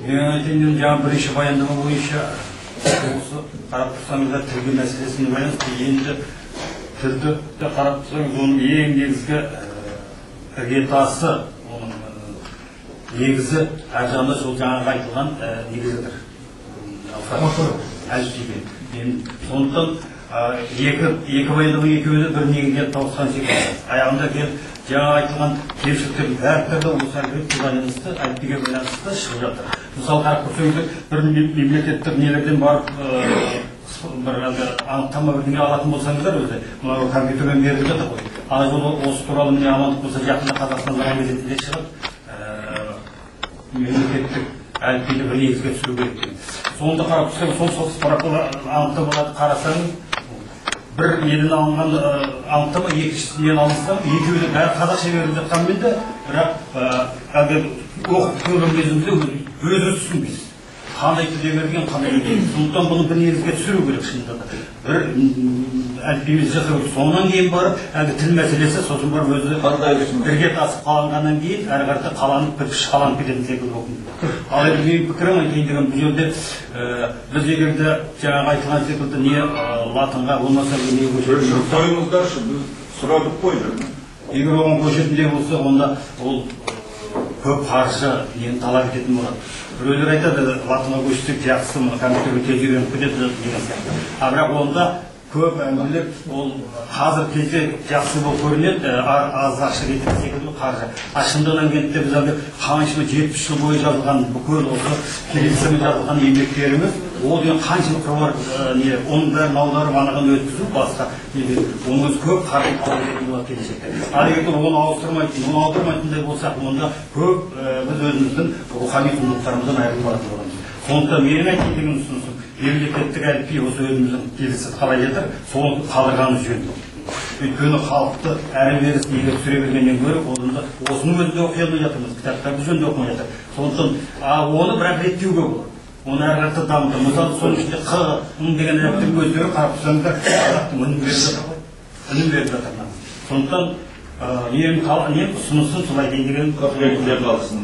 Мен айтайын, жаңа бірінші баяндама бойынша осы қарап тұрсаңыздар тілге мәселесіне байланысты енді тілді қарап тұрсаңыз оның ең негізгі іргетасы, оның негізі әр жағында сол жаңағы айтылған негізідір. Әліпбиге. Сондықтан екі баяндама екеуі бір негізге тауысқан секілді. Аяғында жаңа айтылған кемшіліктердің бәрі осы әліпбиге байланысты, әліпбиге байланысты шығып жатыр. Мысалы қарап тұрсаңыздар, бір мемлекеттік нелерден барып бір анықтама бірдеңе алатын болсаңыздар, өзі мынау компьютермен беріліп жатыр ғой. Ана жолы осы туралы міне амандық болса, жақында Қазақстан заң газетінде шығады, мемлекеттік әліпбиді бір негізге түсіру керек деген. Сонда қарап тұрсаңыз, сол справканы анықтамаларды қарасаңыз, бір неден алынған анықтама екіншісінен алынса, екеуі де бәрі қазақша беріліп жатқанмен де, бірақ оқып көрген кезімізде өзі түсінбейсіз. Қандай тілде берген, қандай берген. Сондықтан бұны бір негізге түсіру керек шынында да. Бір әліпбиімізді жасау керек. Соңынан кейін барып, әлгі тіл мәселесі, сосын барып өзі бірге тасып қаланғаннан кейін, әрі қарата қаланып, кірпіш қаланып кететін секілді оқиды. Ал енді менің пікірім айтайын деген бұл жерде біз егерде жаңағы айтылған секілді не латынға болмаса не көшетін. Қойыңыздаршы, біз сұрадық қой. Егер оған көшетіндей болса, онда ол көп қаржы нені талап ететін болады. Біреулер айтады, латынға көшсек жақсы, компьютерге тез үйреніп кетеді деген сияқты. Бірақ онда көп әңгімелер ол қазір кезде жақсы болып көрінеді, аз ақша кететін секілді қаржы. Шындығынан келгенде біз әлгі қаншама 70 жыл бойы жазылған бүкіл осы келісіммен жазылған еңбектеріміз, ол деген қаншама қыруар оның бәрін аударып анаған өткізу басқа оның өзі көп қаржы талап ететін болады келешекте. Ал егер оны ауыстырмайтын, оны аудармайтындай болсақ, онда көп біз өзіміздің рухани құндылықтарымыздан айырылып қалатын боламыз. Сондықтан менің айтайын деген ұсынысым, мемлекеттік әліпби осы өзіміздің келісіп қалай жатыр, соны қалдырғаны жөн. Өйткені халықты әрі-беріс неге түсіре бергеннен гөрі, осының өзінде оқи алмай жатырмыз, кітаптарды жөнде оқымай жатыр. Сондықтан оны бірақ реттеуге болады. Оны әрі қарата дамыту. Мысалы, соның ішінде Қ деген әріптердің өздері қарап тұрсаңыздар, қазақтың үнін беріп жатыр ғой. Үнін беріп жатыр. Сондықтан мен ұсынысым солай деген қалсын.